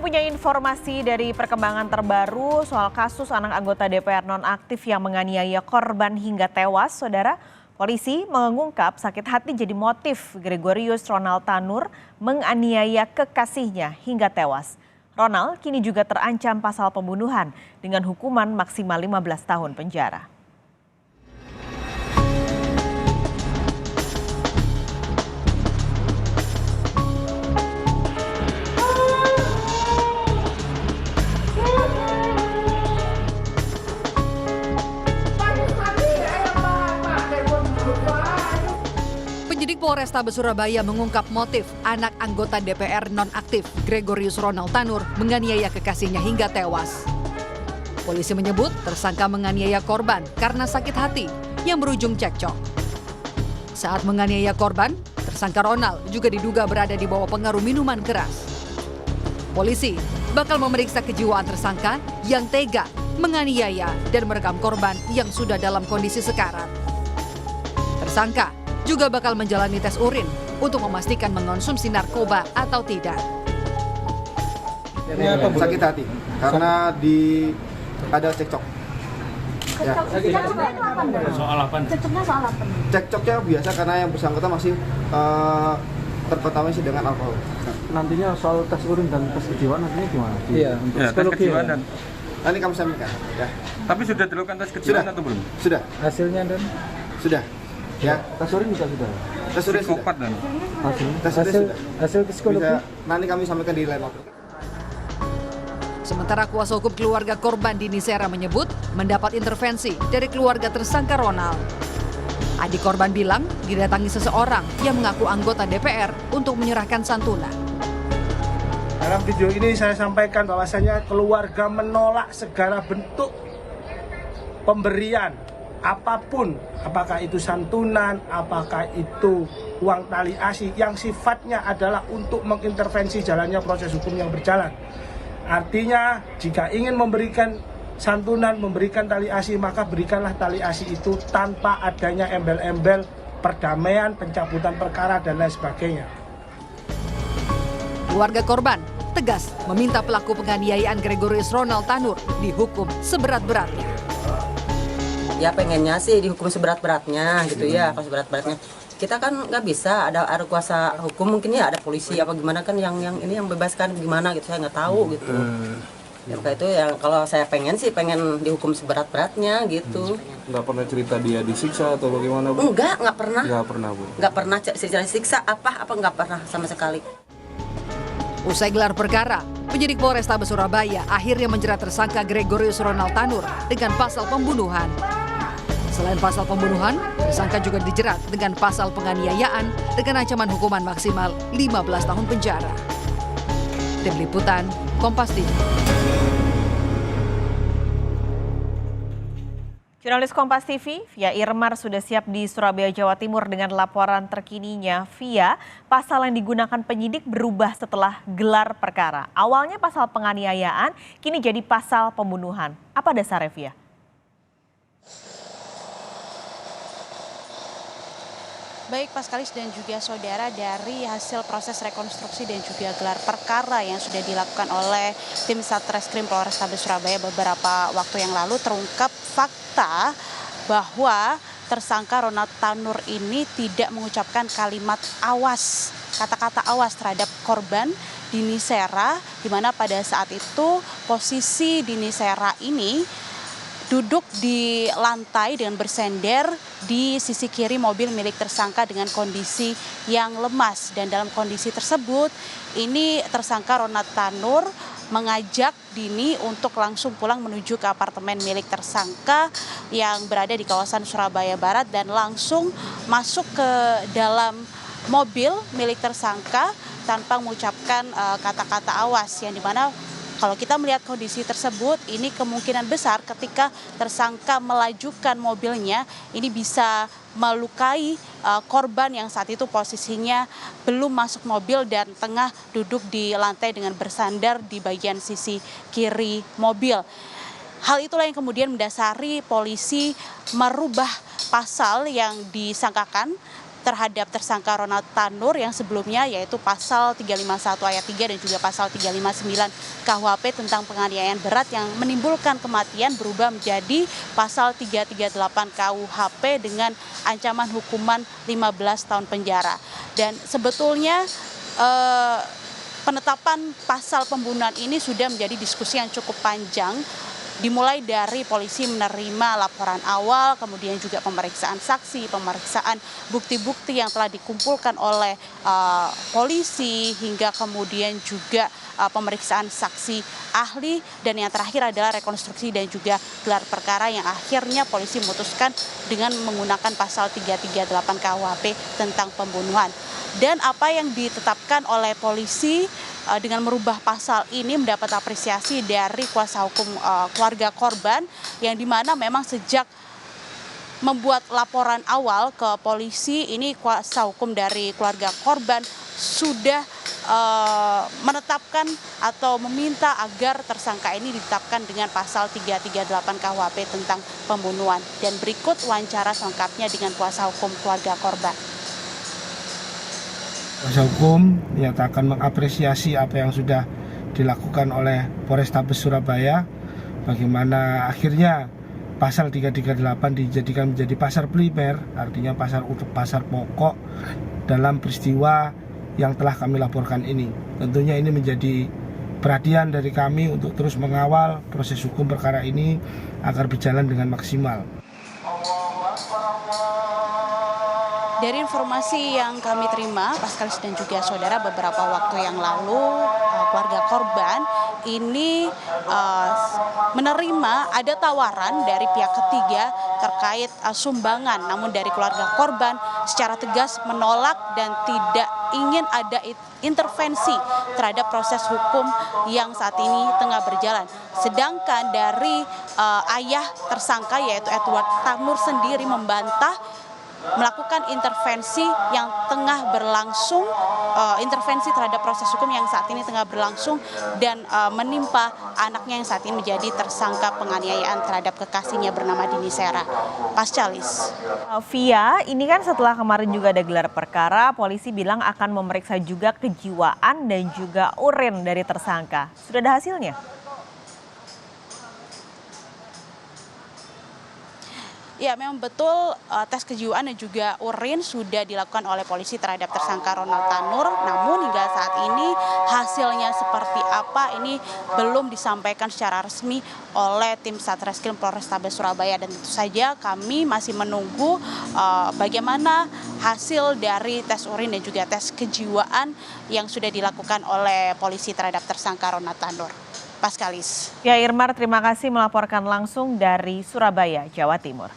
punya informasi dari perkembangan terbaru soal kasus anak anggota DPR nonaktif yang menganiaya korban hingga tewas, Saudara. Polisi mengungkap sakit hati jadi motif Gregorius Ronald Tanur menganiaya kekasihnya hingga tewas. Ronald kini juga terancam pasal pembunuhan dengan hukuman maksimal 15 tahun penjara. Penyidik Polrestabes Surabaya mengungkap motif anak anggota DPR nonaktif Gregorius Ronald Tanur menganiaya kekasihnya hingga tewas. Polisi menyebut tersangka menganiaya korban karena sakit hati yang berujung cekcok. Saat menganiaya korban, tersangka Ronald juga diduga berada di bawah pengaruh minuman keras. Polisi bakal memeriksa kejiwaan tersangka yang tega menganiaya dan merekam korban yang sudah dalam kondisi sekarat. Tersangka juga bakal menjalani tes urin untuk memastikan mengonsumsi narkoba atau tidak. Sakit hati karena ada cekcok. Soal apa? Cekcoknya soal apa? Cekcoknya biasa karena yang bersangkutan masih terkontaminasi dengan alkohol. Nantinya soal tes urin dan tes kejiwaan nantinya gimana? Iya, tes kejiwaan dan nanti kami sampaikan. Ya. tapi sudah dilakukan tes kejiwaan atau belum? Sudah. Hasilnya dan Sudah. Ya. tes urin juga sudah. Tes urin sudah. Psikopat dan Hasil psikologi. Bisa, nanti kami sampaikan di lain waktu. Sementara kuasa hukum keluarga korban Dini Sera menyebut mendapat intervensi dari keluarga tersangka Ronald. Adik korban bilang didatangi seseorang yang mengaku anggota DPR untuk menyerahkan santunan. Dalam video ini saya sampaikan bahwasanya keluarga menolak segala bentuk pemberian apapun, apakah itu santunan, apakah itu uang tali asi yang sifatnya adalah untuk mengintervensi jalannya proses hukum yang berjalan. Artinya jika ingin memberikan santunan, memberikan tali asi, maka berikanlah tali asi itu tanpa adanya embel-embel perdamaian, pencabutan perkara dan lain sebagainya. Keluarga korban tegas meminta pelaku penganiayaan Gregorius Ronald Tanur dihukum seberat-beratnya. Ya pengennya sih dihukum seberat-beratnya gitu ya, kalau seberat-beratnya. Kita kan nggak bisa, ada kuasa hukum mungkin ya, ada polisi apa gimana kan yang ini yang bebaskan gimana gitu, saya nggak tahu gitu. Ya kayak itu yang kalau saya pengen sih pengen dihukum seberat-beratnya gitu. Nggak pernah cerita dia disiksa atau bagaimana, Bu? Nggak pernah. Nggak pernah, Bu. Nggak pernah siksa apa nggak pernah sama sekali. Usai gelar perkara, penyidik Polrestabes Surabaya akhirnya menjerat tersangka Gregorius Ronald Tanur dengan pasal pembunuhan. Selain pasal pembunuhan, tersangka juga dijerat dengan pasal penganiayaan dengan ancaman hukuman maksimal 15 tahun penjara. Tim Liputan, Kompas TV. Jurnalis Kompas TV, Via Irmar sudah siap di Surabaya, Jawa Timur dengan laporan terkininya. Via, pasal yang digunakan penyidik berubah setelah gelar perkara. Awalnya pasal penganiayaan, kini jadi pasal pembunuhan. Apa dasarnya, Via? Baik Pak Skalis dan juga saudara, dari hasil proses rekonstruksi dan juga gelar perkara yang sudah dilakukan oleh tim Satreskrim Polrestabes Surabaya beberapa waktu yang lalu, terungkap fakta bahwa tersangka Ronald Tanur ini tidak mengucapkan kalimat awas, kata-kata awas terhadap korban Dini Sera, di mana pada saat itu posisi Dini Sera ini duduk di lantai dengan bersender di sisi kiri mobil milik tersangka dengan kondisi yang lemas. Dan dalam kondisi tersebut, ini tersangka Ronald Tanur mengajak Dini untuk langsung pulang menuju ke apartemen milik tersangka yang berada di kawasan Surabaya Barat dan langsung masuk ke dalam mobil milik tersangka tanpa mengucapkan kata-kata awas, yang dimana kalau kita melihat kondisi tersebut, ini kemungkinan besar ketika tersangka melajukan mobilnya, ini bisa melukai korban yang saat itu posisinya belum masuk mobil dan tengah duduk di lantai dengan bersandar di bagian sisi kiri mobil. Hal itulah yang kemudian mendasari polisi merubah pasal yang disangkakan terhadap tersangka Ronald Tanur yang sebelumnya yaitu pasal 351 ayat 3 dan juga pasal 359 KUHP tentang penganiayaan berat yang menimbulkan kematian berubah menjadi pasal 338 KUHP dengan ancaman hukuman 15 tahun penjara. Dan sebetulnya penetapan pasal pembunuhan ini sudah menjadi diskusi yang cukup panjang, dimulai dari polisi menerima laporan awal, kemudian juga pemeriksaan saksi, pemeriksaan bukti-bukti yang telah dikumpulkan oleh polisi, hingga kemudian juga pemeriksaan saksi ahli, dan yang terakhir adalah rekonstruksi dan juga gelar perkara yang akhirnya polisi memutuskan dengan menggunakan pasal 338 KUHP tentang pembunuhan. Dan apa yang ditetapkan oleh polisi dengan merubah pasal ini mendapat apresiasi dari kuasa hukum keluarga korban, yang dimana memang sejak membuat laporan awal ke polisi ini kuasa hukum dari keluarga korban sudah menetapkan atau meminta agar tersangka ini ditetapkan dengan pasal 338 KUHP tentang pembunuhan. Dan berikut wawancara selengkapnya dengan kuasa hukum keluarga korban. Kuasa hukum menyatakan mengapresiasi apa yang sudah dilakukan oleh Polrestabes Surabaya, bagaimana akhirnya pasal 338 dijadikan menjadi pasal primer, artinya pasal untuk pasal pokok dalam peristiwa yang telah kami laporkan ini. Tentunya ini menjadi perhatian dari kami untuk terus mengawal proses hukum perkara ini agar berjalan dengan maksimal. Dari informasi yang kami terima, Paskalis dan juga saudara, beberapa waktu yang lalu keluarga korban ini menerima ada tawaran dari pihak ketiga terkait sumbangan, namun dari keluarga korban secara tegas menolak dan tidak ingin ada intervensi terhadap proses hukum yang saat ini tengah berjalan. Sedangkan dari ayah tersangka yaitu Edward Tanur sendiri membantah melakukan intervensi yang tengah berlangsung, intervensi terhadap proses hukum yang saat ini tengah berlangsung dan menimpa anaknya yang saat ini menjadi tersangka penganiayaan terhadap kekasihnya bernama Dini Sera. Pascalis. Via, ini kan setelah kemarin juga ada gelar perkara, polisi bilang akan memeriksa juga kejiwaan dan juga urin dari tersangka. Sudah ada hasilnya? Ya, memang betul tes kejiwaan dan juga urin sudah dilakukan oleh polisi terhadap tersangka Ronald Tanur. Namun hingga saat ini hasilnya seperti apa ini belum disampaikan secara resmi oleh tim Satreskrim Polrestabes Surabaya. Dan tentu saja kami masih menunggu bagaimana hasil dari tes urin dan juga tes kejiwaan yang sudah dilakukan oleh polisi terhadap tersangka Ronald Tanur. Paskalis. Ya, Irmar, terima kasih melaporkan langsung dari Surabaya, Jawa Timur.